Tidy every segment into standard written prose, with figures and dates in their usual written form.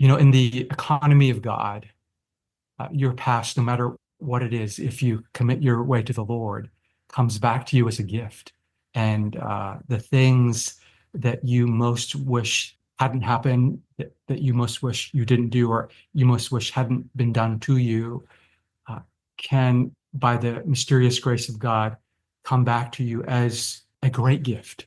In the economy of God, your past, no matter what it is, if you commit your way to the Lord, comes back to you as a gift. And the things that you most wish hadn't happened, that you most wish you didn't do, or you most wish hadn't been done to you, uh, can, by the mysterious grace of God, come back to you as a great gift.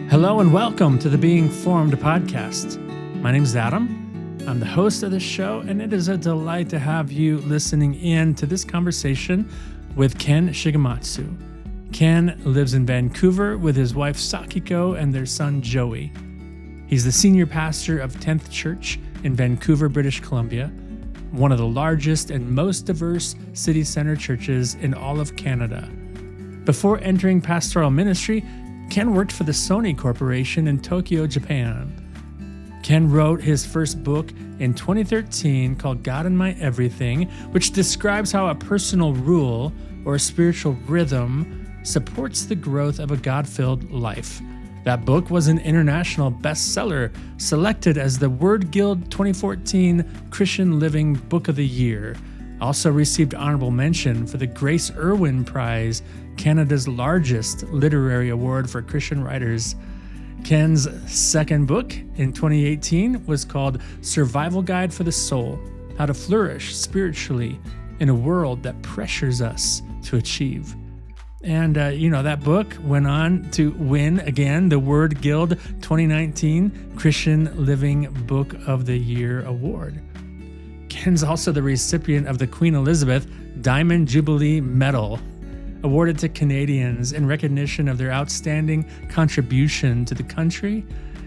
Hello and welcome to the Being Formed podcast. My name is Adam. I'm the host of this show, and it is a delight to have you listening in to this conversation with Ken Shigematsu. Ken lives in Vancouver with his wife Sakiko and their son Joey. He's the senior pastor of 10th Church in Vancouver, British Columbia, one of the largest and most diverse city center churches in all of Canada. Before entering pastoral ministry, Ken worked for the Sony Corporation in Tokyo, Japan. Ken wrote his first book in 2013 called God in My Everything, which describes how a personal rule or a spiritual rhythm supports the growth of a God-filled life. That book was an international bestseller, selected as the Word Guild 2014 Christian Living Book of the Year. Also received honorable mention for the Grace Irwin Prize, Canada's largest literary award for Christian writers. Ken's second book in 2018 was called Survival Guide for the Soul: How to Flourish Spiritually in a World That Pressures Us to Achieve. And, that book went on to win, again, the Word Guild 2019 Christian Living Book of the Year award. Ken's also the recipient of the Queen Elizabeth Diamond Jubilee Medal, awarded to Canadians in recognition of their outstanding contribution to the country,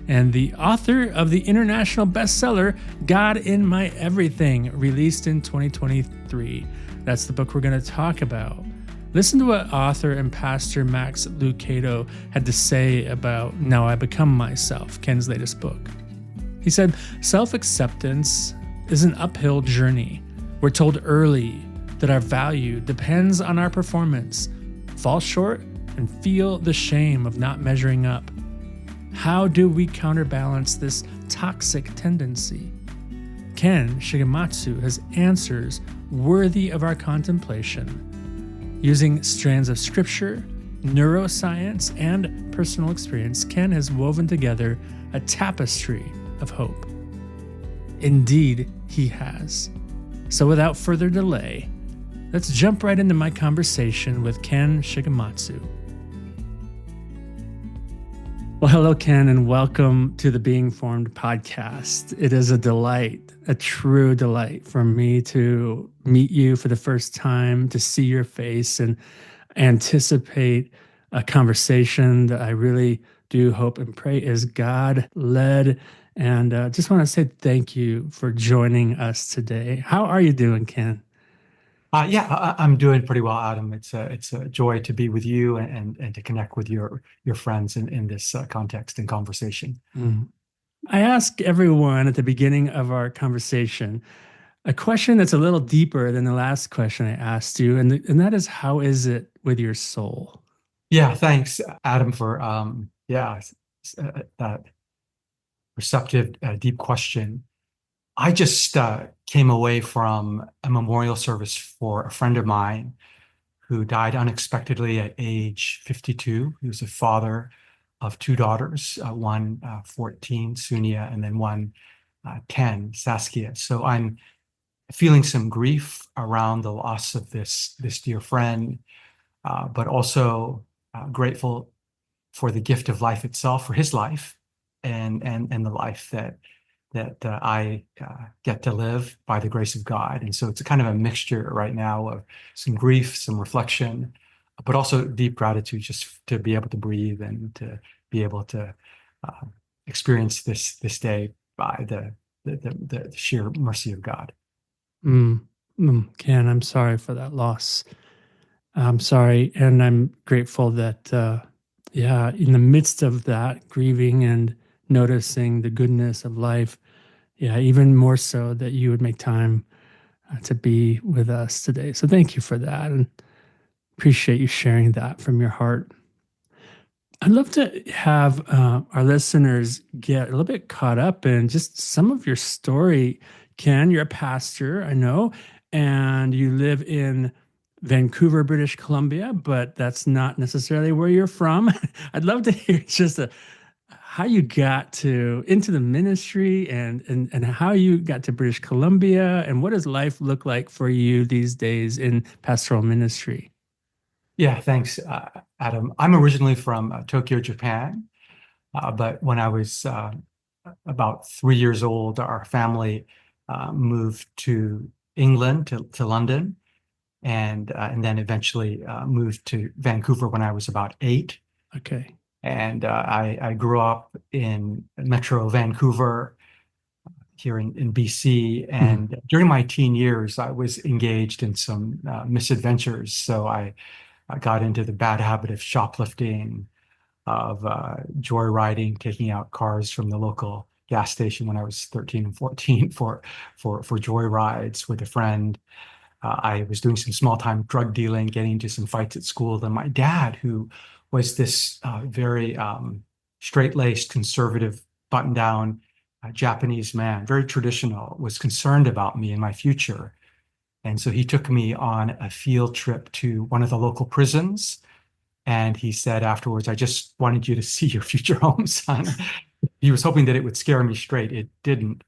and the author of the international bestseller God in My Everything, released in 2023. That's the book we're going to talk about. Listen to what author and pastor Max Lucado had to say about Now I Become Myself, Ken's latest book. He said, "Self-acceptance is an uphill journey. We're told early that our value depends on our performance, fall short, and feel the shame of not measuring up. How do we counterbalance this toxic tendency?" Ken Shigematsu has answers worthy of our contemplation. Using strands of scripture, neuroscience, and personal experience, Ken has woven together a tapestry of hope. Indeed, he has. So without further delay, let's jump right into my conversation with Ken Shigematsu. Well, hello, Ken, and welcome to the Being Formed podcast. It is a delight, a true delight for me to meet you for the first time, to see your face and anticipate a conversation that I really do hope and pray is God-led. And just want to say thank you for joining us today. How are you doing, Ken? I'm doing pretty well, Adam. It's a joy to be with you and to connect with your friends in this context and conversation. I ask everyone at the beginning of our conversation a question that's a little deeper than the last question I asked you, and that is, how is it with your soul? Yeah, thanks, Adam, for that receptive, deep question. I just came away from a memorial service for a friend of mine who died unexpectedly at age 52. He was a father of two daughters, one 14, Sunia, and then one 10, Saskia. So I'm feeling some grief around the loss of this dear friend, but also grateful for the gift of life itself, for his life, and the life that I get to live by the grace of God. And so it's a kind of a mixture right now of some grief, some reflection, but also deep gratitude just to be able to breathe and to be able to experience this day by the sheer mercy of God. Ken, I'm sorry for that loss. I'm sorry, and I'm grateful that, in the midst of that grieving and noticing the goodness of life, even more so that you would make time to be with us today. So thank you for that. And Appreciate you sharing that from your heart. I'd love to have our listeners get a little bit caught up in just some of your story. Ken, you're a pastor, I know, and you live in Vancouver, British Columbia, but that's not necessarily where you're from. I'd love to hear just how you got to into the ministry and how you got to British Columbia and what does life look like for you these days in pastoral ministry? Yeah, thanks, Adam. I'm originally from Tokyo, Japan, but when I was about 3 years old, our family moved to England, to London, and then eventually moved to Vancouver when I was about 8. Okay. And I grew up in Metro Vancouver here in BC. Mhm. And during my teen years, I was engaged in some misadventures. So I got into the bad habit of shoplifting, of joyriding, taking out cars from the local gas station when I was 13 and 14 for joyrides with a friend. I was doing some small time drug dealing, getting into some fights at school. Then my dad, who was this very straight-laced, conservative, button-down Japanese man, very traditional, was concerned about me and my future. And so he took me on a field trip to one of the local prisons. And he said afterwards, I just wanted you to see your future home, son. He was hoping that it would scare me straight. It didn't.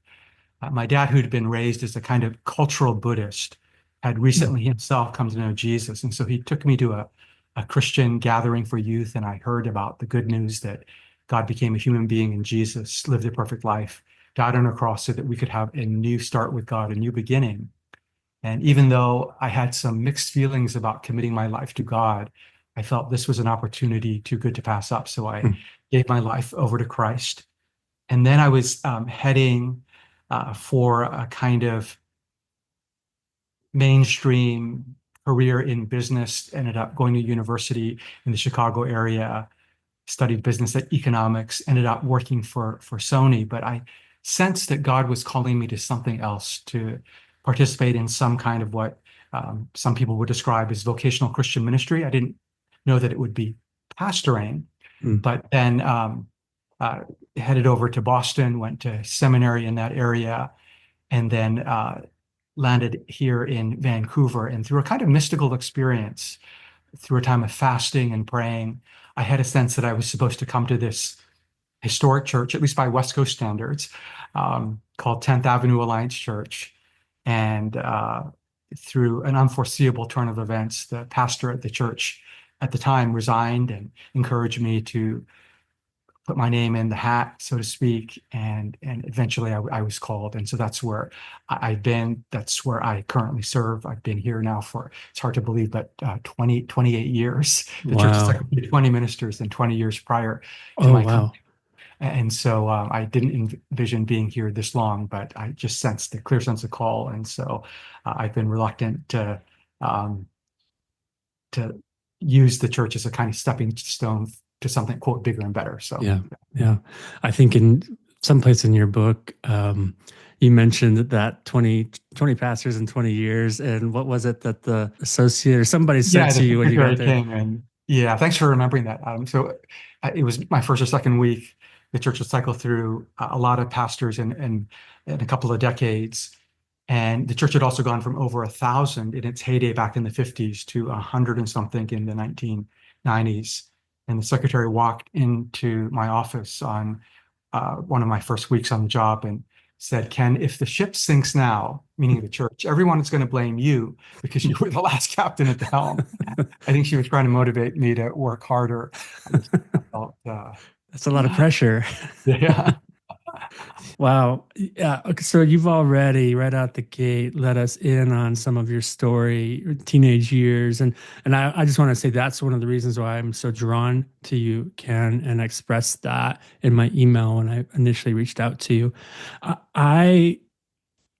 My dad, who'd been raised as a kind of cultural Buddhist, had Mm. recently himself come to know Jesus. And so he took me to a Christian gathering for youth, and I heard about the good news that God became a human being in Jesus, lived a perfect life, died on a cross so that we could have a new start with God, a new beginning. And even though I had some mixed feelings about committing my life to God, I felt this was an opportunity too good to pass up. So I Mm. gave my life over to Christ. And then I was heading for a kind of mainstream career in business, ended up going to university in the Chicago area, studied business and economics, ended up working for Sony. But I sensed that God was calling me to something else, to participate in some kind of what some people would describe as vocational Christian ministry. I didn't know that it would be pastoring, Mm. but then uh, headed over to Boston, went to seminary in that area, and then landed here in Vancouver. And through a kind of mystical experience, through a time of fasting and praying, I had a sense that I was supposed to come to this historic church, at least by West Coast standards, called 10th Avenue Alliance Church. And through an unforeseeable turn of events, the pastor at the church at the time resigned and encouraged me to put my name in the hat, so to speak, and eventually I was called, and so that's where I've been. That's where I currently serve. I've been here now for, it's hard to believe, but 28 years. The church is like Wow. 20 ministers and 20 years prior to Oh, my coming. wow. And so I didn't envision being here this long, but I just sensed a clear sense of call, and so I've been reluctant um, to use the church as a kind of stepping stone to something quote bigger and better. So. Yeah. Yeah. I think in some place in your book, you mentioned that 20 pastors in 20 years. And what was it that the associate or somebody said Yeah, to the you when you got secretary there? came and yeah, thanks for remembering that, Adam. So it was my first or second week. The church would cycle through a lot of pastors in a couple of decades. And the church had also gone from over 1,000 in its heyday back in the 50s to 100 and something in the 1990s. And the secretary walked into my office on one of my first weeks on the job and said, Ken, if the ship sinks now, meaning the church, everyone is going to blame you because you were the last captain at the helm. I think she was trying to motivate me to work harder. I just felt, That's a lot of pressure. yeah. Wow. Yeah. Okay, so you've already right out the gate let us in on some of your story, your teenage years. And I just want to say that's one of the reasons why I'm so drawn to you, Ken, and I expressed that in my email when I initially reached out to you. I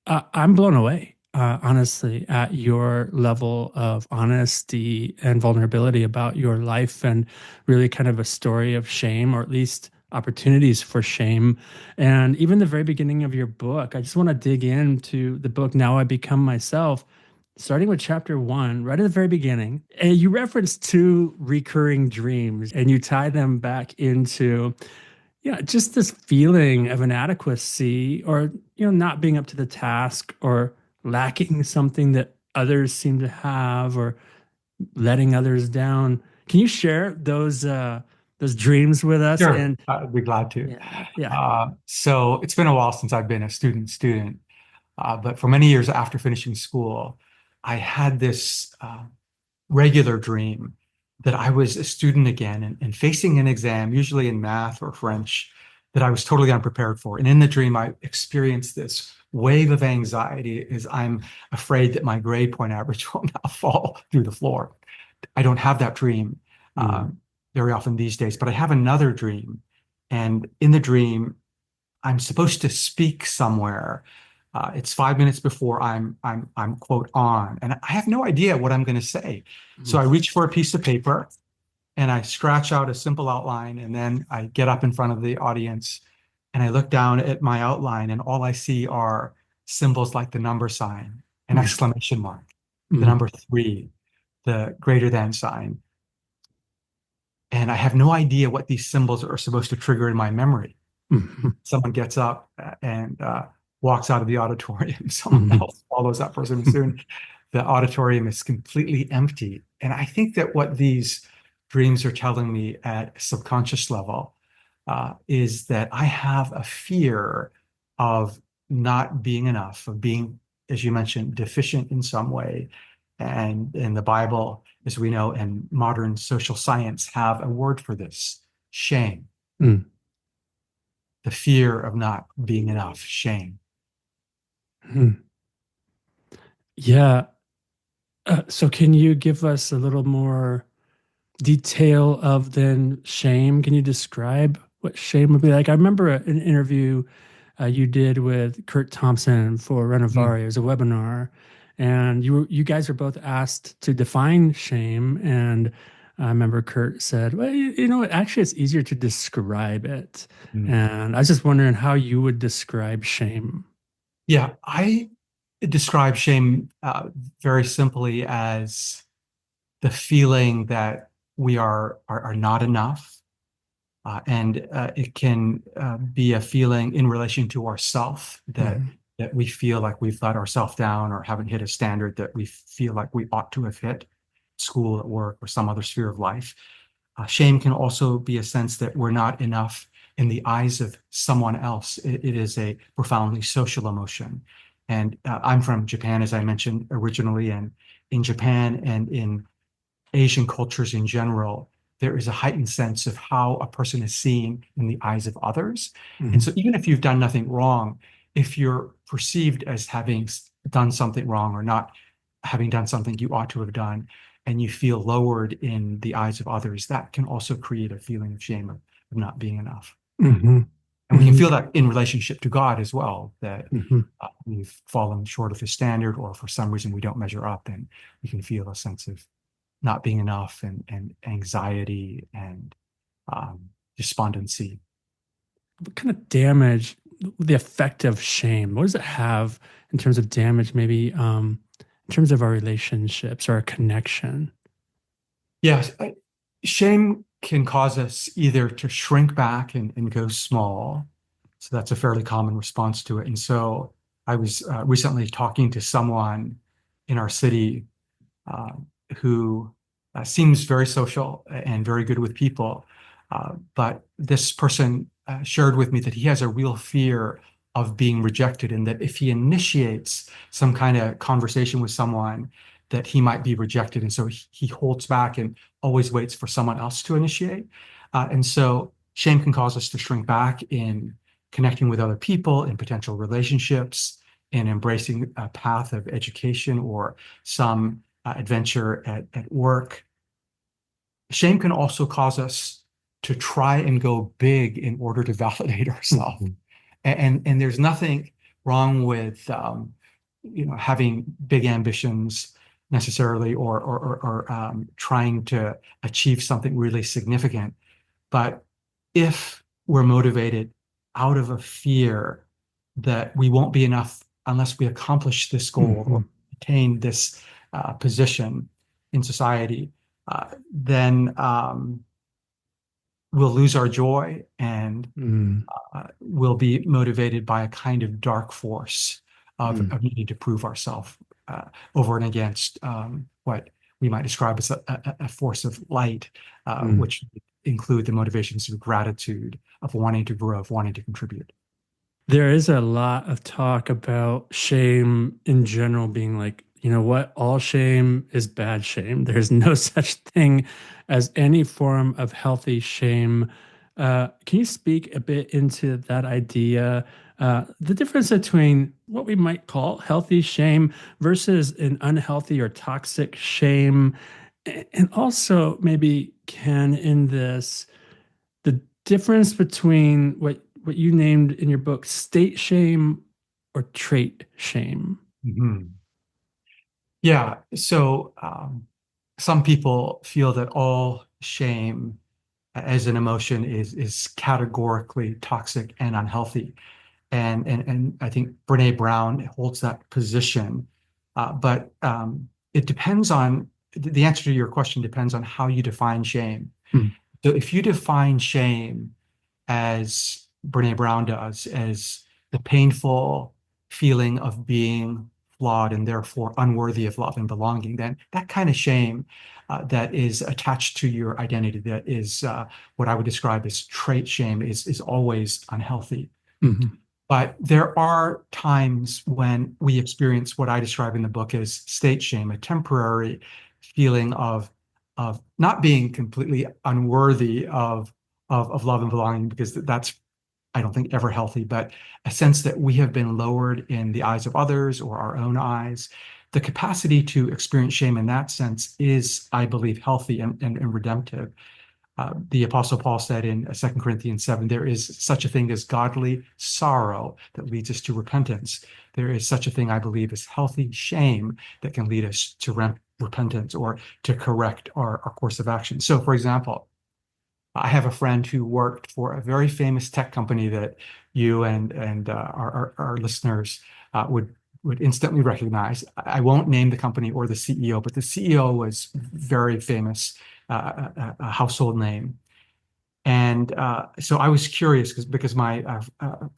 I'm blown away, honestly, at your level of honesty and vulnerability about your life and really kind of a story of shame, or at least opportunities for shame. And even the very beginning of your book, I just want to dig into the book, Now I Become Myself. starting with chapter one, right at the very beginning, and you reference two recurring dreams and you tie them back into, yeah, just this feeling of inadequacy or, not being up to the task or lacking something that others seem to have or letting others down. Can you share those dreams with us? Sure, And I'd be glad to. yeah, yeah. So it's been a while since I've been a student, but for many years after finishing school, I had this regular dream that I was a student again and facing an exam, usually in math or French, that I was totally unprepared for. And in the dream, I experienced this wave of anxiety as I'm afraid that my grade point average will now fall through the floor. I don't have that dream Mm, uh, very often these days, but I have another dream. And in the dream, I'm supposed to speak somewhere. It's 5 minutes before I'm quote on, and I have no idea what I'm going to say. So I mm, reach for a piece of paper and I scratch out a simple outline, and then I get up in front of the audience and I look down at my outline, and all I see are symbols like the number sign, an mm, exclamation mark, the mm, number three, the greater than sign, and I have no idea what these symbols are supposed to trigger in my memory. mm, Someone gets up and walks out of the auditorium. Someone mm, else follows that person. And soon the auditorium is completely empty. And I think that what these dreams are telling me at a subconscious level is that I have a fear of not being enough, of being, as you mentioned, deficient in some way. And in the Bible, as we know, and modern social science have a word for this: shame, mm, the fear of not being enough, shame. mm. Yeah. So can you give us a little more detail of then shame? Can you describe what shame would be like? I remember an interview you did with Kurt Thompson for Mm, Renovari. It was a webinar, and you guys were both asked to define shame. And I remember Kurt said, "Well, actually, it's easier to describe it." mm. And I was just wondering how you would describe shame. Yeah, I describe shame very simply as the feeling that we are not enough. And it can be a feeling in relation to ourself Mhm, that we feel like we've let ourselves down or haven't hit a standard that we feel like we ought to have hit, school, at work, or some other sphere of life. Shame can also be a sense that we're not enough in the eyes of someone else. It is a profoundly social emotion. And I'm from Japan, as I mentioned originally, and in Japan and in Asian cultures in general, there is a heightened sense of how a person is seen in the eyes of others. And mhm, so even if you've done nothing wrong, if you're perceived as having done something wrong or not having done something you ought to have done, and you feel lowered in the eyes of others, that can also create a feeling of shame of not being enough. mhm, And we can mhm, feel that in relationship to God as well, that mhm, we've fallen short of his standard, or for some reason we don't measure up, and we can feel a sense of not being enough and anxiety and despondency. What kind of damage, the effect of shame, what does it have in terms of damage, maybe in terms of our relationships or our connection? Yes, shame can cause us either to shrink back and go small. So that's a fairly common response to it. And so I was recently talking to someone in our city uh, who seems very social and very good with people. But this person shared with me that he has a real fear of being rejected, and that if he initiates some kind of conversation with someone, that he might be rejected. And so he holds back and always waits for someone else to initiate. And so shame can cause us to shrink back in connecting with other people, in potential relationships, in embracing a path of education or some adventure at work. Shame can also cause us to try and go big in order to validate ourselves. Mhm, And there's nothing wrong with having big ambitions necessarily, or trying to achieve something really significant. But if we're motivated out of a fear that we won't be enough unless we accomplish this goal, or mhm, attain this position in society, then we'll lose our joy and Mm, we'll be motivated by a kind of dark force mm, of needing to prove ourselves over and against what we might describe as a force of light, mm. which include the motivations of gratitude, of wanting to grow, of wanting to contribute. There is a lot of talk about shame in general being like, you know what, all shame is bad shame. There's no such thing as any form of healthy shame. Can you speak a bit into that idea? The difference between what we might call healthy shame versus an unhealthy or toxic shame. And also, maybe, Ken, in this, the difference between what you named in your book state shame or trait shame. Mhm. Yeah. So some people feel that all shame as an emotion is categorically toxic and unhealthy. And I think Brene Brown holds that position. But it depends on the answer to your question depends on how you define shame. Mm, So if you define shame as Brene Brown does, as the painful feeling of being flawed and therefore unworthy of love and belonging, then that kind of shame that is attached to your identity, that is what I would describe as trait shame, is always unhealthy. mhm, But there are times when we experience what I describe in the book as state shame, a temporary feeling of not being completely unworthy of love and belonging, because that's I don't think ever healthy, but a sense that we have been lowered in the eyes of others or our own eyes. The capacity to experience shame in that sense is, I believe, healthy and redemptive. The Apostle Paul said in 2 Corinthians 7, there is such a thing as godly sorrow that leads us to repentance. There is such a thing, I believe, as healthy shame that can lead us to repentance or to correct our course of action. So, for example, I have a friend who worked for a very famous tech company that you and our listeners would instantly recognize. I won't name the company or the CEO, but the CEO was very famous, a household name. And so I was curious because my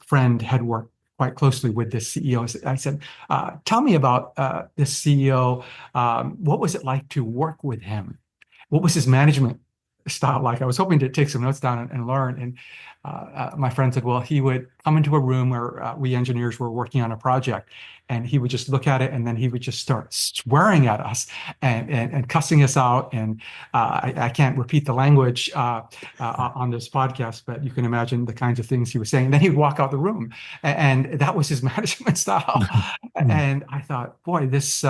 friend had worked quite closely with this CEO. I said, "Tell me about this CEO. What was it like to work with him? What was his management style like?" I was hoping to take some notes down and learn. And my friend said, well, he would come into a room where we engineers were working on a project, and he would just look at it, and then he would just start swearing at us and cussing us out. And I can't repeat the language on this podcast, but you can imagine the kinds of things he was saying. And then he'd walk out the room, and that was his management style. mm, And I thought, boy, this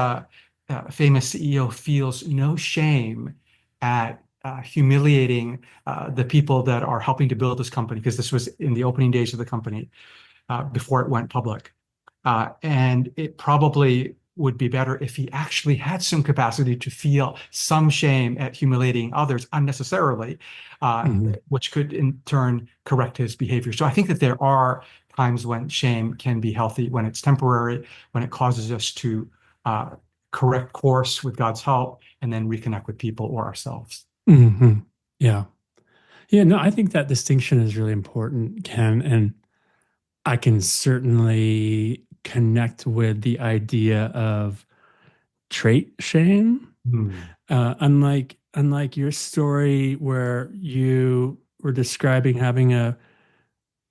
famous CEO feels no shame at humiliating the people that are helping to build this company, because this was in the opening days of the company before it went public. And it probably would be better if he actually had some capacity to feel some shame at humiliating others unnecessarily, mhm, which could in turn correct his behavior. So I think that there are times when shame can be healthy, when it's temporary, when it causes us to uh, correct course with God's help and then reconnect with people or ourselves. mhm. Yeah. Yeah, no, I think that distinction is really important, Ken, and I can certainly connect with the idea of trait shame. Hmm. Unlike your story where you were describing having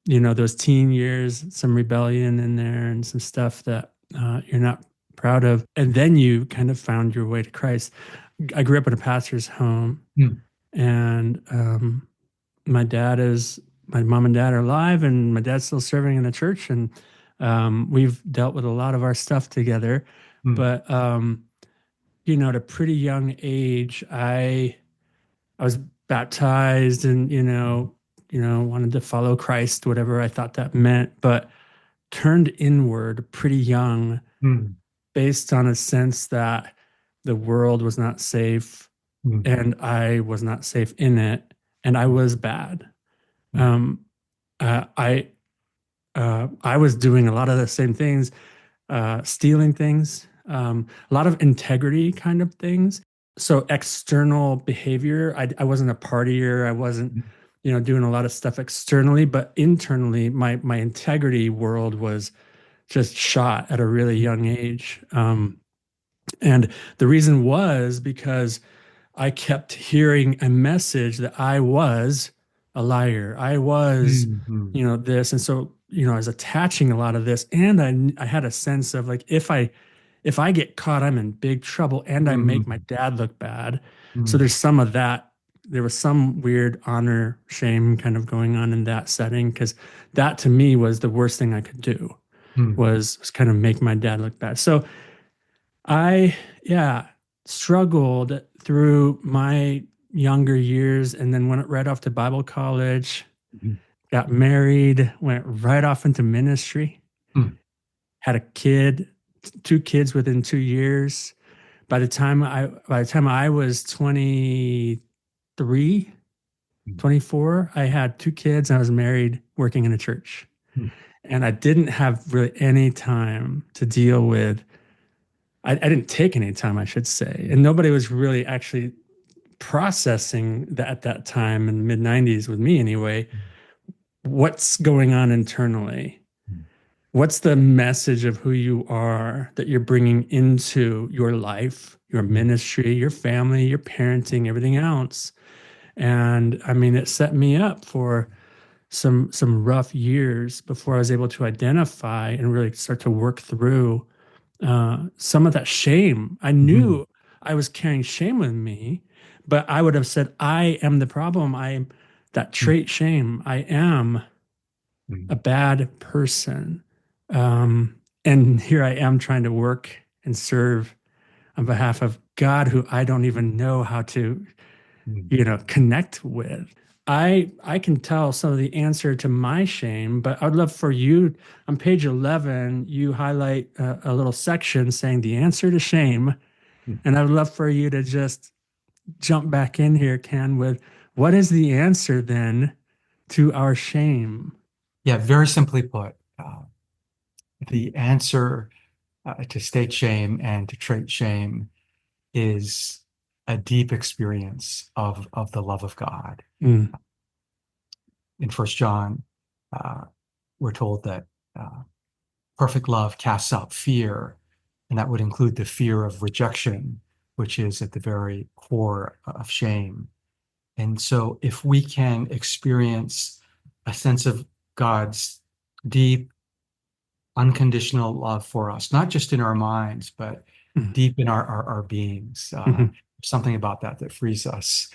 those teen years, some rebellion in there and some stuff that you're not proud of, and then you kind of found your way to Christ. I grew up in a pastor's home, Hmm. and my mom and dad are alive, and my dad's still serving in the church, and we've dealt with a lot of our stuff together. Hmm. But at a pretty young age, I was baptized, and wanted to follow Christ, whatever I thought that meant, but turned inward pretty young, Hmm. based on a sense that the world was not safe, Hmm. and I was not safe in it, and I was bad. Hmm. Um, I was doing a lot of the same things, stealing things, a lot of integrity kind of things. So external behavior, I wasn't a partier. I wasn't, doing a lot of stuff externally, but internally, my integrity world was just shot at a really young age. And the reason was because I kept hearing a message that I was a liar. I was, Mhm. this. And so, I was attaching a lot of this. And I had a sense of like, if I get caught, I'm in big trouble and I make my Mhm. dad look bad. So Mhm. there's some of that. There was some weird honor shame kind of going on in that setting because that to me was the worst thing I could do Mhm. was kind of make my dad look bad. So I, yeah, struggled through my younger years and then went right off to Bible college, Mhm. got married, went right off into ministry, Mhm. had a kid, two kids within 2 years. By the time I was 23, 24, I had two kids and I was married, working in a church. Mhm. And I didn't have really any time to deal with I didn't take any time, I should say. And nobody was really actually processing that at that time in the mid 90s with me anyway. What's going on internally? What's the message of who you are that you're bringing into your life, your Mhm. ministry, your family, your parenting, everything else? And I mean, it set me up for some rough years before I was able to identify and really start to work through some of that shame. I Mhm. knew I was carrying shame with me, but I would have said, I am the problem. I am that Mhm. trait shame. I am a Mhm. bad person. And here I am trying to work and serve on behalf of God, who I don't even know how to, Mhm. connect with. I can tell some of the answer to my shame, but I'd love for you on page 11, you highlight a little section saying the answer to shame. Mhm. And I'd love for you to just jump back in here, Ken, with what is the answer then to our shame? Yeah, very simply put, the answer to state shame and to trait shame is a deep experience of the love of God. Mm, In First John, uh, we're told that perfect love casts out fear, and that would include the fear of rejection, which is at the very core of shame. And so, if we can experience a sense of God's deep, unconditional love for us, not just in our minds, but mm, deep in our beings, mhm. something about that that frees us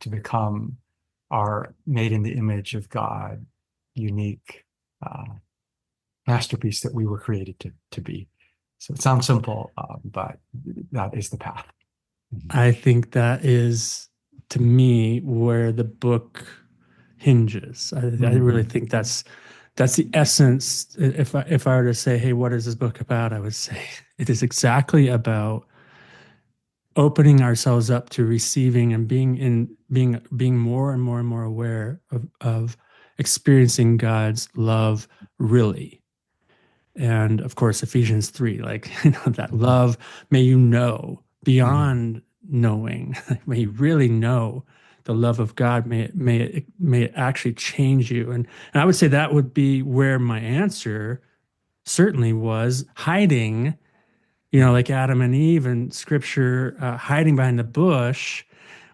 to become our made in the image of God, unique uh, masterpiece that we were created to be. So it sounds simple, but that is the path. Mhm. I think that is, to me, where the book hinges. I really Mhm. think that's the essence. If I were to say, hey, what is this book about? I would say it is exactly about opening ourselves up to receiving and being more and more and more aware of experiencing God's love really. And of course, Ephesians 3, like, that Mhm. love, may you know Mhm. beyond knowing, may you really know the love of God. May it actually change you. And I would say that would be where my answer certainly was hiding, like Adam and Eve in scripture, hiding behind the bush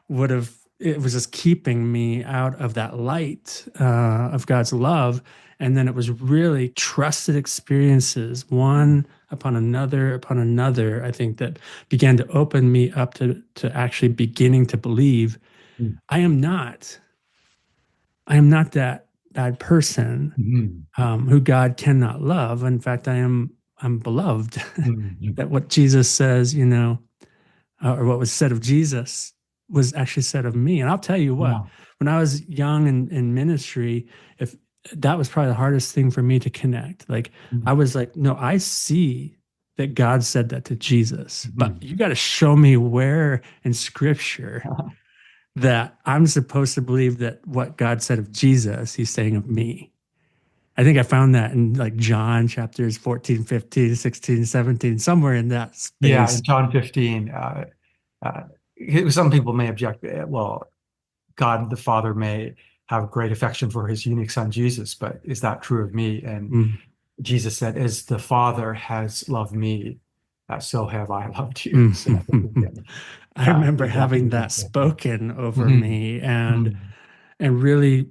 it was just keeping me out of that light of God's love. And then it was really trusted experiences, one upon another, I think that began to open me up to actually beginning to believe Mhm. I am not, I am not that bad person Mhm. who God cannot love. In fact, I'm beloved. Mhm. That what Jesus says, or what was said of Jesus was actually said of me. And I'll tell you what, Yeah. when I was young in ministry, if that was probably the hardest thing for me to connect. Like I Mhm. was like, no, I see that God said that to Jesus, but Mhm. you got to show me where in scripture that I'm supposed to believe that what God said of Jesus, he's saying of me. I think I found that in like John chapters 14, 15, 16, 17, somewhere in that Yeah, space. in John 15, uh, some people may object, well, God the Father may have great affection for his unique son Jesus, but is that true of me? And Mm. Jesus said, as the Father has loved me, so have I loved you. So I think we Mhm. can I remember exactly having the that same thing. spoken over Mhm. me, Mhm. and really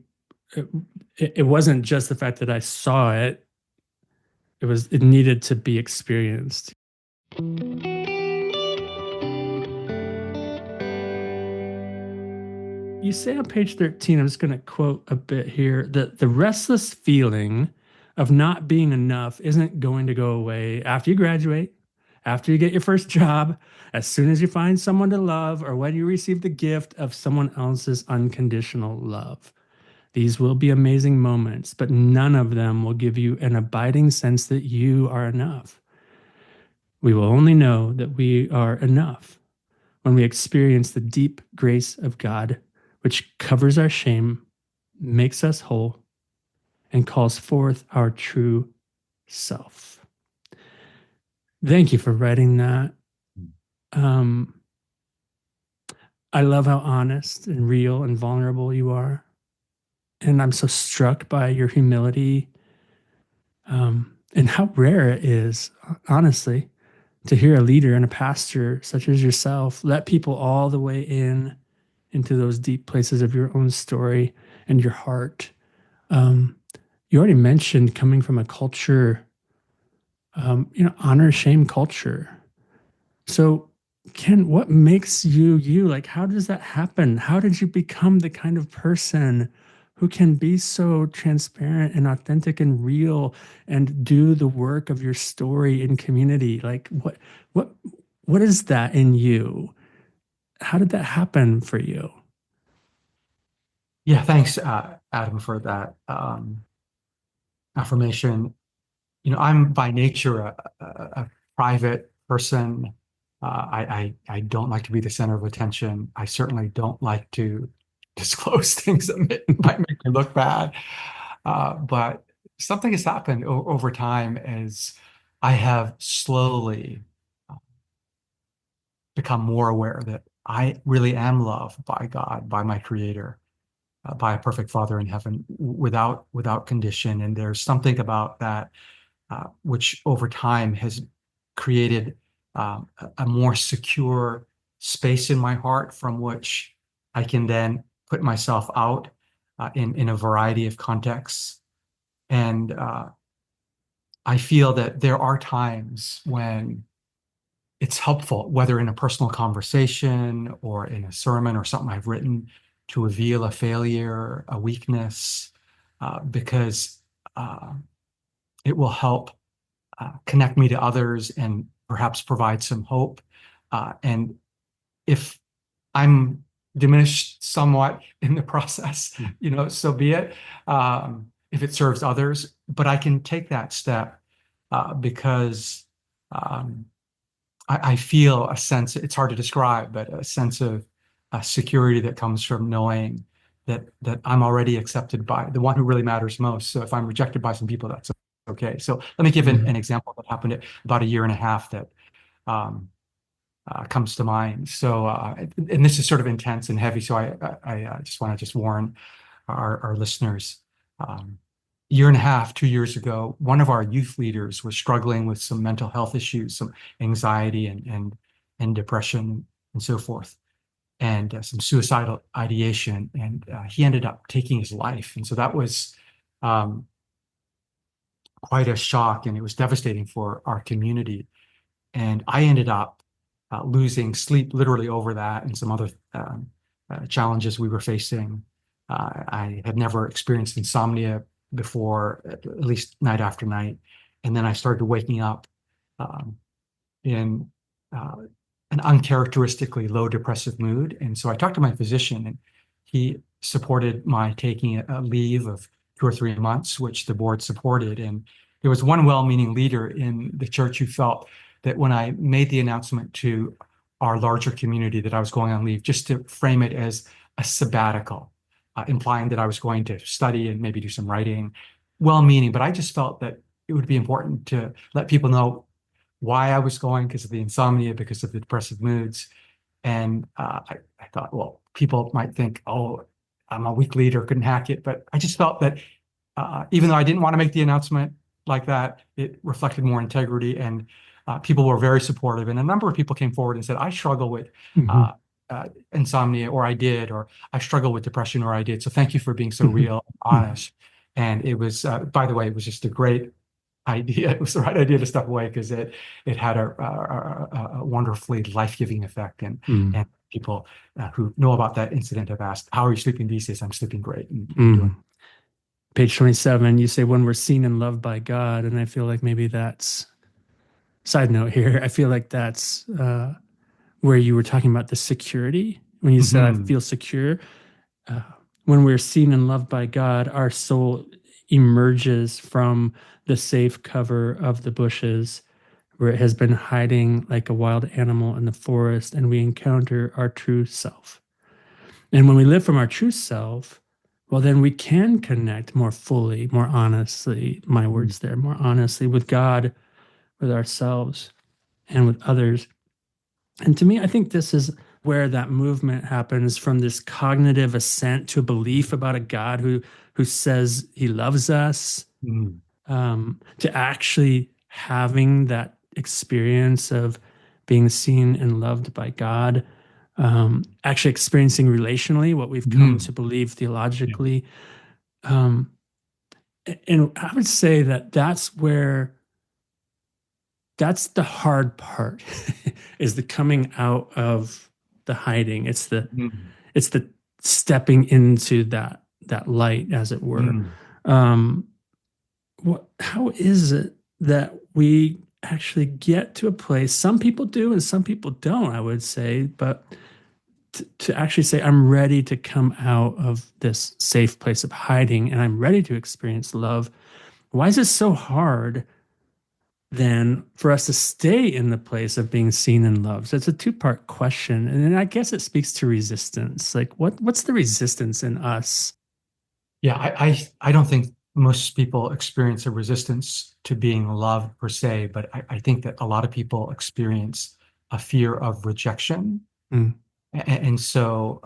it, it wasn't just the fact that I saw it, it needed to be experienced. You say on page 13, I'm just going to quote a bit here, that the restless feeling of not being enough isn't going to go away after you graduate, after you get your first job, as soon as you find someone to love, or when you receive the gift of someone else's unconditional love. These will be amazing moments, but none of them will give you an abiding sense that you are enough. We will only know that we are enough when we experience the deep grace of God, which covers our shame, makes us whole, and calls forth our true self. Thank you for writing that. Um, I love how honest and real and vulnerable you are. And I'm so struck by your humility, and how rare it is, honestly, to hear a leader and a pastor such as yourself let people all the way in into those deep places of your own story and your heart. Um, you already mentioned coming from a culture, honor shame culture. So, Ken, what makes you you? Like, how does that happen? How did you become the kind of person who can be so transparent and authentic and real and do the work of your story in community? Like, what, what is that in you? How did that happen for you? Yeah, thanks, Adam, for that affirmation. I'm by nature a private person. I don't like to be the center of attention. I certainly don't like to disclose things that might make me look bad. But something has happened over time as I have slowly become more aware that I really am loved by God, by my Creator, by a perfect Father in heaven, without condition. And there's something about that which over time has created a more secure space in my heart from which I can then put myself out in a variety of contexts. And I feel that there are times when it's helpful, whether in a personal conversation or in a sermon or something I've written, to reveal a failure, a weakness, because uh, it will help connect me to others and perhaps provide some hope. And if I'm diminished somewhat in the process, so be it, if it serves others. But I can take that step because um, I feel a sense, it's hard to describe, but a sense of security that comes from knowing that I'm already accepted by the one who really matters most. So if I'm rejected by some people, that's okay. So let me give an example that happened at about a year and a half that um, comes to mind. So, and this is sort of intense and heavy. So I just want to just warn our listeners. Um, Year and a half, 2 years ago, one of our youth leaders was struggling with some mental health issues, some anxiety and depression and so forth, and some suicidal ideation. And he ended up taking his life. And so that was um, quite a shock, and it was devastating for our community. And I ended up losing sleep literally over that and some other challenges we were facing. I had never experienced insomnia before, at least night after night. And then I started waking up um, in uh, an uncharacteristically low depressive mood. And so I talked to my physician, and he supported my taking a leave of 2 or 3 months, which the board supported. And there was one well-meaning leader in the church who felt that when I made the announcement to our larger community that I was going on leave, just to frame it as a sabbatical, implying that I was going to study and maybe do some writing, well-meaning, but I just felt that it would be important to let people know why I was going, because of the insomnia, because of the depressive moods. And I thought, well, people might think, oh, I'm a weak leader, couldn't hack it. But I just felt that even though I didn't want to make the announcement like that, it reflected more integrity. And people were very supportive. And a number of people came forward and said, I struggle with Hmm. uh, insomnia, or I did, or I struggle with depression, or I did. So thank you for being so Hmm. real, honest. And it was, by the way, it was just a great idea. It was the right idea to step away, because it had a wonderfully life-giving effect. And people who know about that incident have asked, "How are you sleeping these days?" I'm sleeping great, and I'm doing. Page 27, you say, when we're seen and loved by God. And I feel like maybe that's, side note here, I feel like that's where you were talking about the security. When you said, I Mhm. feel secure, uh, when we're seen and loved by God, our soul emerges from the safe cover of the bushes where it has been hiding like a wild animal in the forest, and we encounter our true self. And when we live from our true self, well, then we can connect more fully, more honestly, my Mhm. words there, more honestly with God, with ourselves, and with others. And to me, I think this is where that movement happens, from this cognitive assent to a belief about a God who says he loves us, Mhm. to actually having that experience of being seen and loved by God, actually experiencing relationally what we've come to Mhm. believe Yeah. theologically. Um, and I would say that that's the hard part is the coming out of the hiding. Mhm. It's the stepping into that light, as it were. Mhm. Um, how is it that we actually get to a place? Some people do and some people don't, I would say, but to actually say, I'm ready to come out of this safe place of hiding and I'm ready to experience love. Why is it so hard then for us to stay in the place of being seen and loved? So it's a two-part question. And then I guess it speaks to resistance. Like what's the resistance in us? Yeah, I don't think most people experience a resistance to being loved per se, but I think that a lot of people experience a fear of rejection. Mm, And so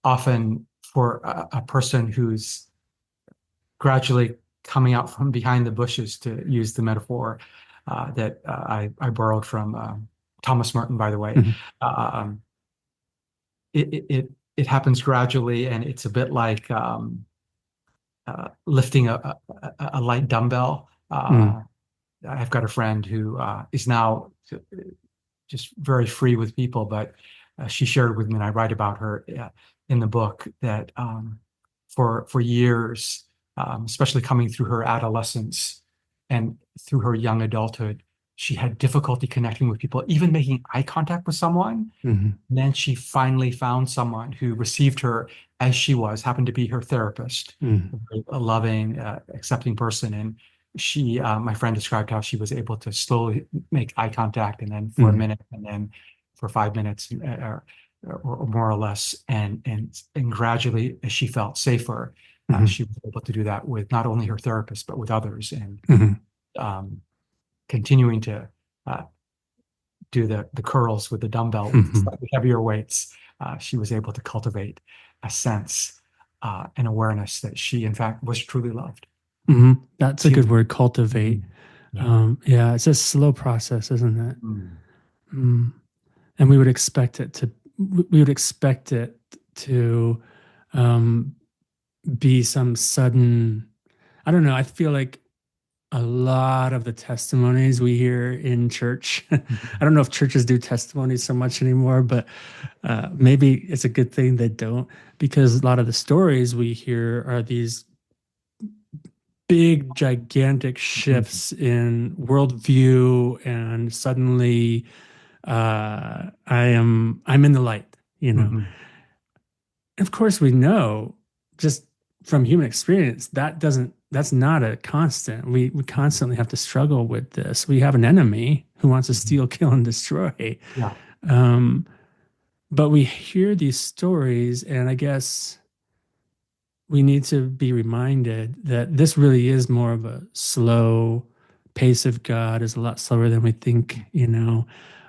often for a person who's gradually coming out from behind the bushes, to use the metaphor that I borrowed from Thomas Merton, by the way. mhm, Um, it happens gradually, and it's a bit like lifting a light dumbbell. mm, I've got a friend who is now just very free with people, but she shared with me, and I write about her in the book, that for years, especially coming through her adolescence and through her young adulthood, she had difficulty connecting with people, even making eye contact with someone. mhm, And then she finally found someone who received her as she was, happened to be her therapist, mhm, a loving, accepting person. And my friend described how she was able to slowly make eye contact, and then for a mhm, minute, and then for 5 minutes, or more or less. And gradually, as she felt safer, mhm, she was able to do that with not only her therapist, but with others. And mhm, um, continuing to uh, do the curls with the dumbbell with mhm, slightly heavier weights, she was able to cultivate a sense, an awareness that she, in fact, was truly loved. mhm. That's a She was. good word, cultivate. Mhm. Yeah. Yeah, it's a slow process, isn't it? Mm. Mm. And we would expect it to um, be some sudden, I don't know. I feel like a lot of the testimonies we hear in church, I don't know if churches do testimonies so much anymore, but maybe it's a good thing they don't, because a lot of the stories we hear are these big, gigantic Mhm. shifts in worldview, and suddenly I'm in the light, you know. Mhm. Of course, we know just from human experience that's not a constant. We constantly have to struggle with this. We have an enemy who wants to Mhm. steal, kill, and destroy. Yeah. Um, but we hear these stories, and I guess we need to be reminded that this really is more of a slow pace of God, is a lot slower than we think,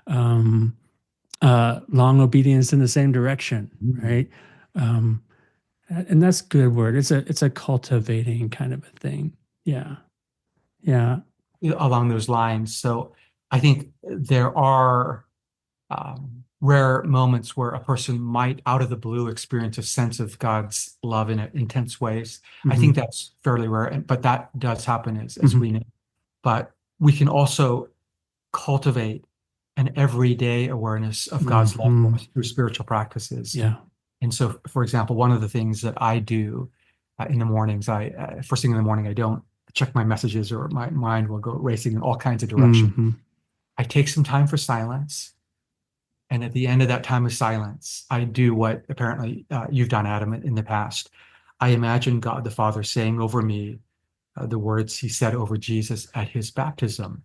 um, long obedience in the same direction, Mhm. right? Um, and that's a good word. It's a cultivating kind of a thing. Yeah. Yeah. Along those lines. So I think there are rare moments where a person might, out of the blue, experience a sense of God's love in intense ways. I think Hmm. that's fairly rare, but that does happen as Hmm. we know. But we can also cultivate an everyday awareness of God's love for Hmm. us through spiritual practices. Yeah. And so, for example, one of the things that I do in the mornings, I first thing in the morning, I don't check my messages or my mind will go racing in all kinds of directions. Hmm. I take some time for silence. And at the end of that time of silence, I do what apparently you've done, Adam, in the past. I imagine God the Father saying over me the words he said over Jesus at his baptism.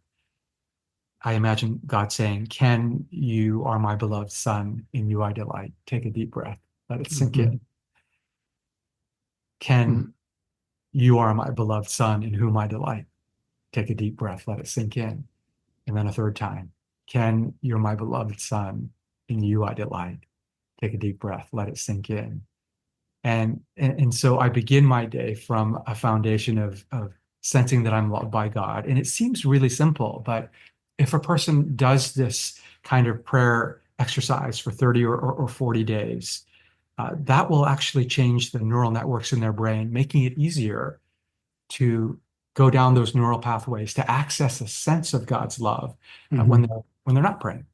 I imagine God saying, Ken, you are my beloved son, in you I delight. Take a deep breath, let it sink Hmm. in. Ken, you are my beloved son, in whom I delight. Take a deep breath, let it sink in. And then a third time, Ken, you're my beloved son, in you I delight. Take a deep breath, let it sink in. And so I begin my day from a foundation of sensing that I'm loved by God. And it seems really simple, but if a person does this kind of prayer exercise for 30 or 40 days, that will actually change the neural networks in their brain, making it easier to go down those neural pathways to access a sense of God's love Hmm. when they're not praying.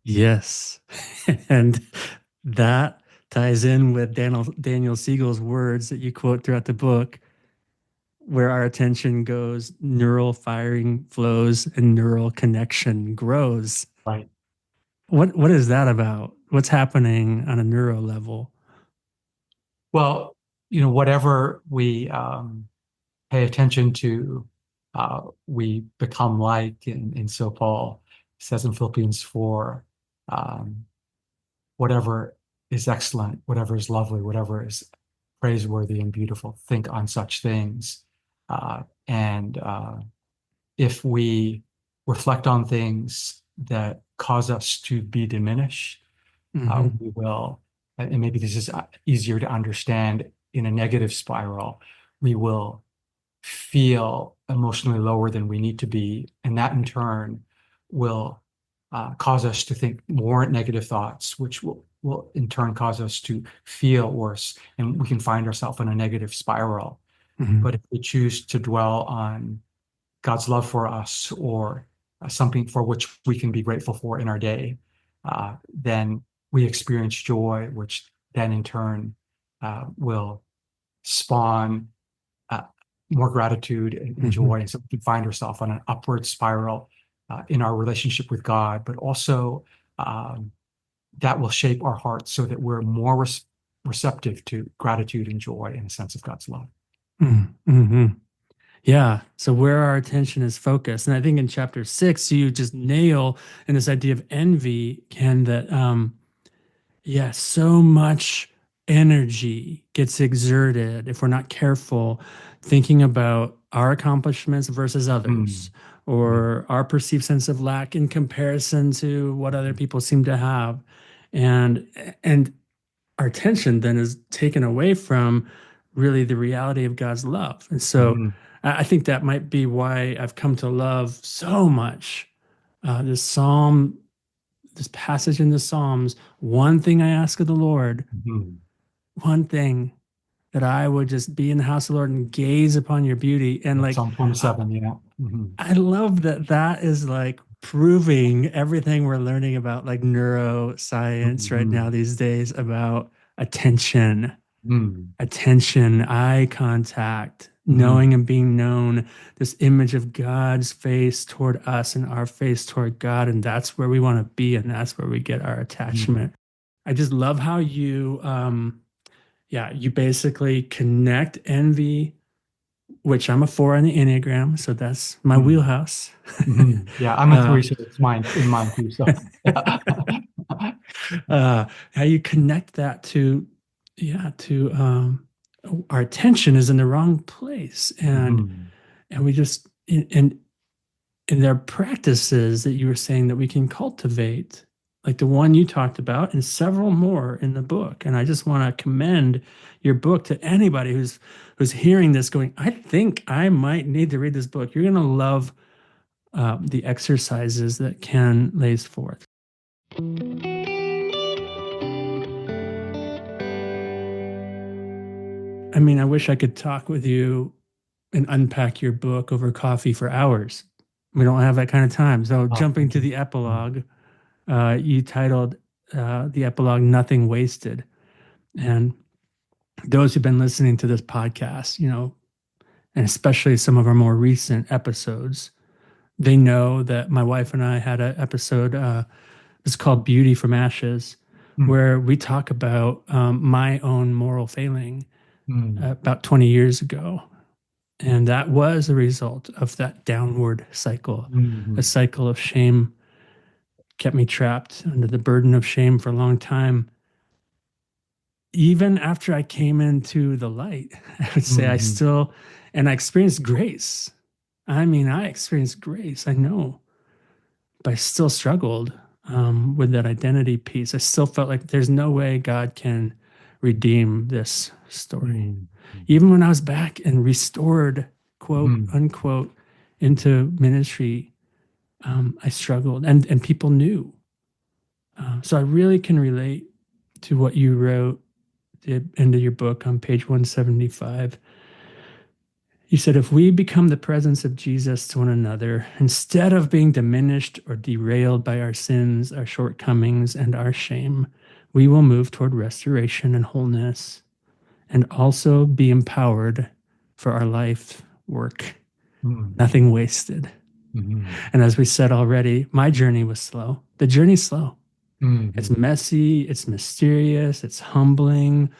Yes. And that ties in with Daniel Siegel's words that you quote throughout the book, where our attention goes, neural firing flows and neural connection grows. Right. What is that about? What's happening on a neuro level? Well, whatever we pay attention to, we become like. And so Paul says in Philippians 4, um, whatever is excellent, whatever is lovely, whatever is praiseworthy and beautiful, think on such things. And if we reflect on things that cause us to be diminished, Hmm. we will, and maybe this is easier to understand in a negative spiral, we will feel emotionally lower than we need to be. And that in turn will cause us to think more negative thoughts, which will in turn cause us to feel worse. And we can find ourselves in a negative spiral. Hmm. But if we choose to dwell on God's love for us or something for which we can be grateful for in our day, then we experience joy, which then in turn will spawn uh, more gratitude and Hmm. joy. And so we can find ourselves on an upward spiral in our relationship with God, but also um, that will shape our hearts so that we're more receptive to gratitude and joy and a sense of God's love. Hmm. Yeah. So where our attention is focused. And I think in chapter 6, you just nail in this idea of envy, Ken, that yeah, so much energy gets exerted if we're not careful, thinking about our accomplishments versus others, Mm, mm, or our perceived sense of lack in comparison to what other people seem to have. And and our attention then is taken away from really the reality of God's love. And so mhm, I think that might be why I've come to love so much this psalm, this passage in the Psalms. One thing I ask of the Lord, mhm. one thing, that I would just be in the house of the Lord and gaze upon your beauty. And That's like, Psalm I, 27, yeah. Mhm, I love that that is like proving everything we're learning about like neuroscience right now mhm, these days about attention, mhm, eye contact, mhm, knowing and being known, this image of God's face toward us and our face toward God. And that's where we want to be. And that's where we get our mhm, attachment. I just love how you, yeah, you basically connect envy, which I'm a 4 on the Enneagram. So that's my mhm, wheelhouse. mhm. Yeah, I'm a uh, 3, so it's mine in mine too. So how you connect that to, yeah, to our attention is in the wrong place. Mhm. And we just, and there are practices that you were saying that we can cultivate, like the one you talked about, and several more in the book. And I just want to commend your book to anybody who's hearing this, going, "I think I might need to read this book." You're going to love the exercises that Ken lays forth. I mean, I wish I could talk with you and unpack your book over coffee for hours. We don't have that kind of time. So, Oh, jumping thank to you. the epilogue, you titled the epilogue "Nothing Wasted." And those who've been listening to this podcast, and especially some of our more recent episodes, they know that my wife and I had an episode. It's called "Beauty from Ashes," Mm, where we talk about my own moral failing mm, about 20 years ago. And that was a result of that downward cycle, a mhm, cycle of shame, kept me trapped under the burden of shame for a long time. Even after I came into the light, I would say mhm, and I experienced grace. I mean, I experienced grace, I know, but I still struggled with that identity piece. I still felt like there's no way God can redeem this story. mhm, Even when I was back and restored, quote mhm, unquote, into ministry, I struggled, and people knew. So I really can relate to what you wrote at the end of your book on page 175. You said, if we become the presence of Jesus to one another, instead of being diminished or derailed by our sins, our shortcomings, and our shame, we will move toward restoration and wholeness and also be empowered for our life work. mhm, Nothing wasted. mhm, And as we said already, my journey was slow. The journey's slow. It's mhm, messy, it's mysterious, it's humbling,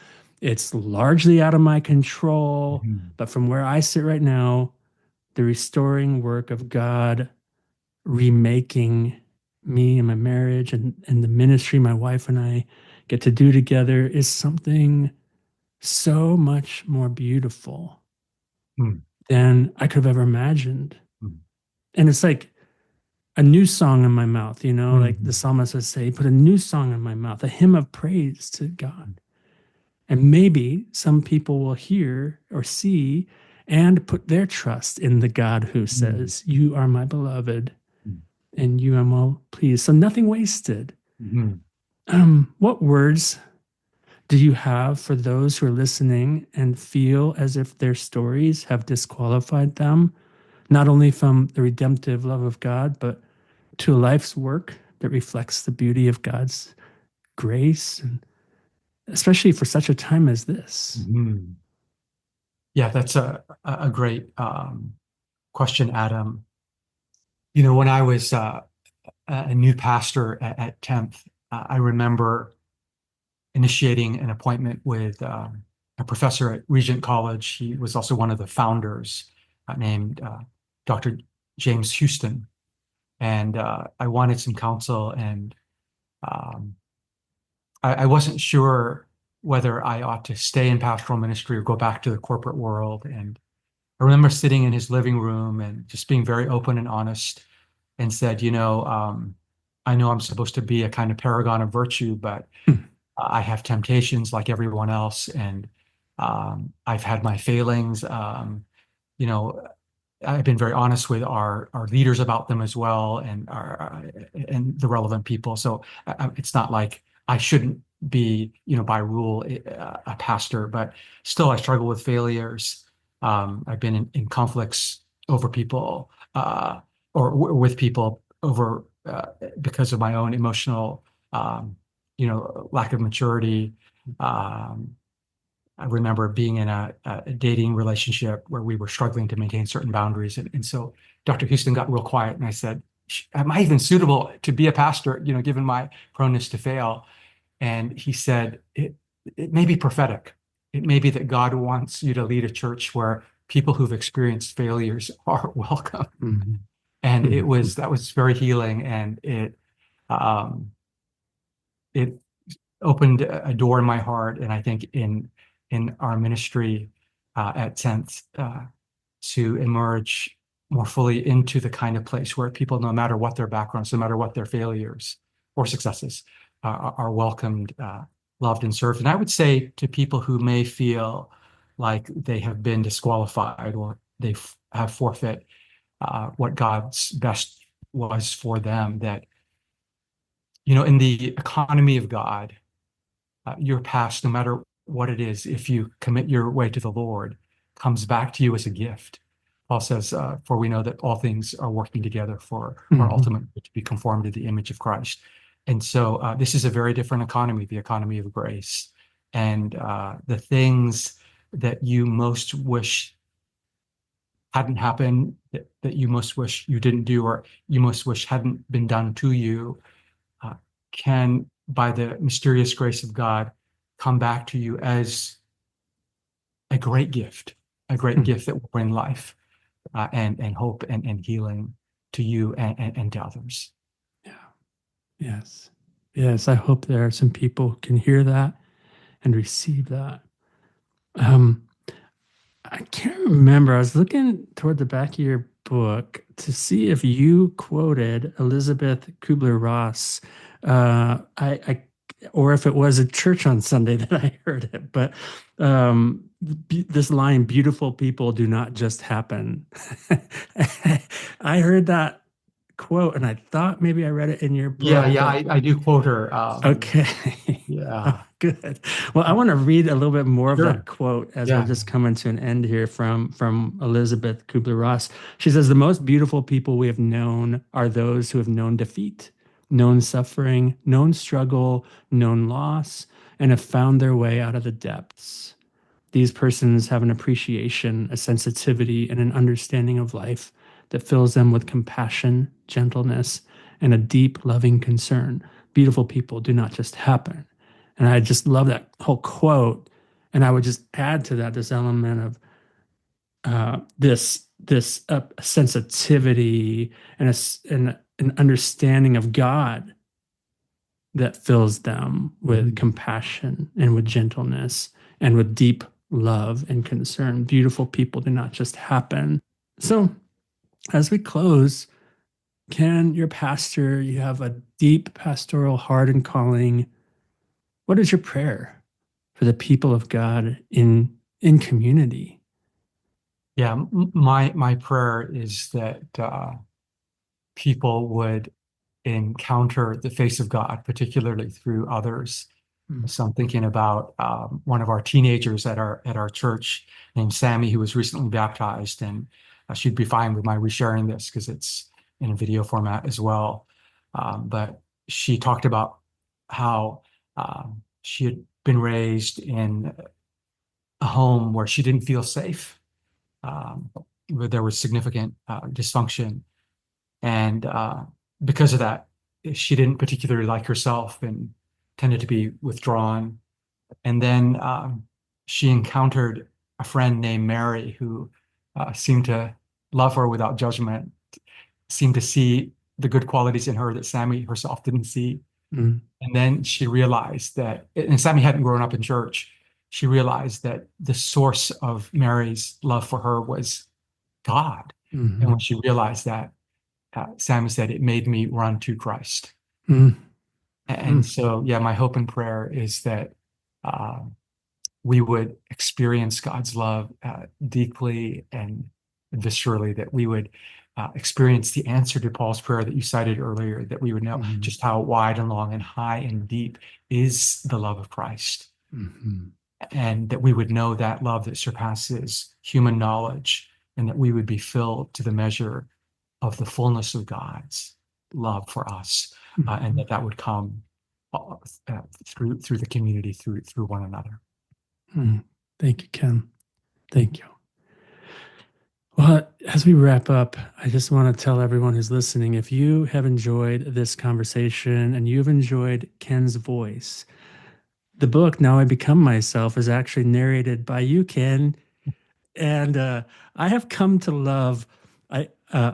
it's largely out of my control. mhm, But from where I sit right now, the restoring work of God remaking me and my marriage and the ministry my wife and I get to do together is something so much more beautiful mhm, than I could have ever imagined. mhm, And it's like a new song in my mouth, like the mhm, psalmist would say, put a new song in my mouth, a hymn of praise to God. And maybe some people will hear or see and put their trust in the God who mhm, says, "You are my beloved mhm, and you am well pleased." So nothing wasted. mhm. What words do you have for those who are listening and feel as if their stories have disqualified them, not only from the redemptive love of God, but to a life's work that reflects the beauty of God's grace, and especially for such a time as this? Mhm. Yeah, that's a great question, Adam. When I was a new pastor at 10th, I remember initiating an appointment with a professor at Regent College. He was also one of the founders, named Dr. James Houston. And I wanted some counsel, and um, I wasn't sure whether I ought to stay in pastoral ministry or go back to the corporate world. And I remember sitting in his living room and just being very open and honest and said, I know I'm supposed to be a kind of paragon of virtue, but Hmm. I have temptations like everyone else, and I've had my failings. You know, I've been very honest with our leaders about them as well, and our and the relevant people. So it's not like I shouldn't be, by rule, a pastor, but still I struggle with failures. I've been in conflicts over people, or with people over because of my own emotional, lack of maturity. Um, I remember being in a dating relationship where we were struggling to maintain certain boundaries. And so Dr. Houston got real quiet, and I said, am I even suitable to be a pastor, given my proneness to fail? And he said, it may be prophetic. It may be that God wants you to lead a church where people who've experienced failures are welcome. Mhm. And Mhm. that was very healing. And um, it opened a door in my heart. And I think in in our ministry at 10th to emerge more fully into the kind of place where people, no matter what their backgrounds, no matter what their failures or successes, are welcomed, loved, and served. And I would say to people who may feel like they have been disqualified or they have forfeit what God's best was for them, that, in the economy of God, your past, no matter what it is, if you commit your way to the Lord, comes back to you as a gift. Paul says, for we know that all things are working together for our Hmm. ultimate good, to be conformed to the image of Christ. And so this is a very different economy, the economy of grace. And the things that you most wish hadn't happened, that you most wish you didn't do, or you most wish hadn't been done to you, uh, can, by the mysterious grace of God, come back to you as a great gift that will bring life and hope and healing to you and to others. Yeah. Yes. Yes. I hope there are some people who can hear that and receive that. Um, I can't remember. I was looking toward the back of your book to see if you quoted Elizabeth Kubler-Ross. I or if it was at church on Sunday that I heard it, but this line, "Beautiful people do not just happen." I heard that quote, and I thought maybe I read it in your Yeah, book, yeah, but I do quote her. okay. Oh, Yeah, good. Well, I want to read a little bit more of sure. that quote as we're Yeah. just coming to an end here from Elizabeth Kubler-Ross. She says, "The most beautiful people we have known are those who have known defeat, known suffering, known struggle, known loss, and have found their way out of the depths. These persons have an appreciation, a sensitivity, and an understanding of life that fills them with compassion, gentleness, and a deep, loving concern. Beautiful people do not just happen." And I just love that whole quote. And I would just add to that this element of this sensitivity and and an understanding of God that fills them with Mhm. compassion and with gentleness and with deep love and concern. Beautiful people do not just happen. So, as we close, Ken, your pastor, you have a deep pastoral heart and calling. What is your prayer for the people of God in community? Yeah, my prayer is that people would encounter the face of God, particularly through others. Mm. So I'm thinking about one of our teenagers at our church named Sammy, who was recently baptized, and she'd be fine with my resharing this because it's in a video format as well. But she talked about how she had been raised in a home where she didn't feel safe, where there was significant dysfunction, and because of that, she didn't particularly like herself and tended to be withdrawn. And then she encountered a friend named Mary who seemed to love her without judgment, seemed to see the good qualities in her that Sammy herself didn't see. Mm. And then she realized that, and Sammy hadn't grown up in church, she realized that the source of Mary's love for her was God. And when Mhm. she realized that, Sammy said, it made me run to Christ. Mm. And Mm. so, yeah, my hope and prayer is that uh, we would experience God's love deeply and viscerally, that we would experience the answer to Paul's prayer that you cited earlier, that we would know Mhm. just how wide and long and high and deep is the love of Christ, Mhm. and that we would know that love that surpasses human knowledge, and that we would be filled to the measure of the fullness of God's love for us, and Mhm. that would come through the community, through one another. Mm. Thank you, Ken. Thank you. Well, as we wrap up, I just want to tell everyone who's listening, if you have enjoyed this conversation and you've enjoyed Ken's voice, the book Now I Become Myself is actually narrated by you, Ken. And I have come to love.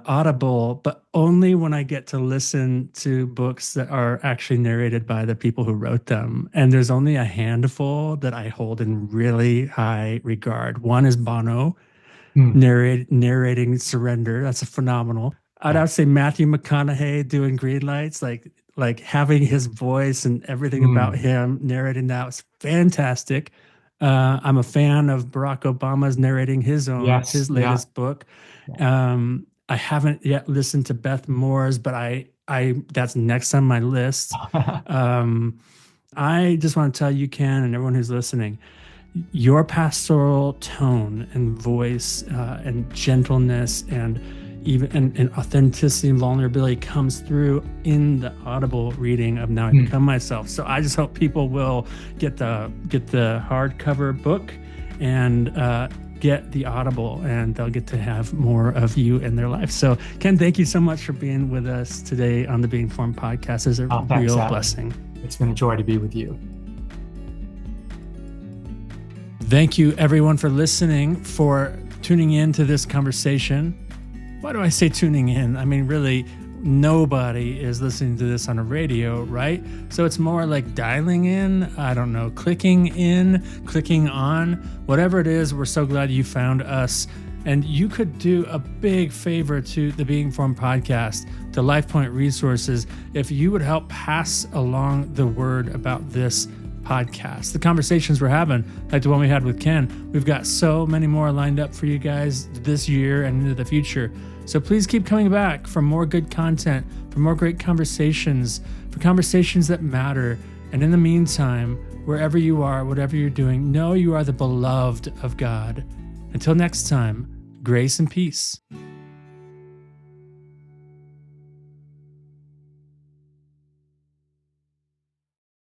Audible, but only when I get to listen to books that are actually narrated by the people who wrote them. And there's only a handful that I hold in really high regard. One is Bono Mm, narrating Surrender. That's a phenomenal. I'd yeah. have to say Matthew McConaughey doing Green Lights, like having his voice and everything about Mm, him narrating that was fantastic. I'm a fan of Barack Obama's narrating yes. his Yeah. latest book. Yeah. I haven't yet listened to Beth Moore's, but I that's next on my list. Um, I just want to tell you, Ken, and everyone who's listening, your pastoral tone and voice and gentleness and even and authenticity and vulnerability comes through in the audible reading of Now I Mm, Become Myself. So I just hope people will get the hardcover book and get the audible, and they'll get to have more of you in their life. So Ken, thank you so much for being with us today on the Being Formed podcast. It's a thanks, real Adam. blessing. It's been a joy to be with you. Thank you, everyone, for listening, for tuning in to this conversation. Why do I say tuning in? I mean, really, nobody is listening to this on a radio, right? So it's more like dialing in, I don't know, clicking in, clicking on, whatever it is. We're so glad you found us. And you could do a big favor to the Being Formed podcast, to LifePoint Resources, if you would help pass along the word about this podcast, the conversations we're having, like the one we had with Ken. We've got so many more lined up for you guys this year and into the future. So please keep coming back for more good content, for more great conversations, for conversations that matter. And in the meantime, wherever you are, whatever you're doing, know you are the beloved of God. Until next time, grace and peace.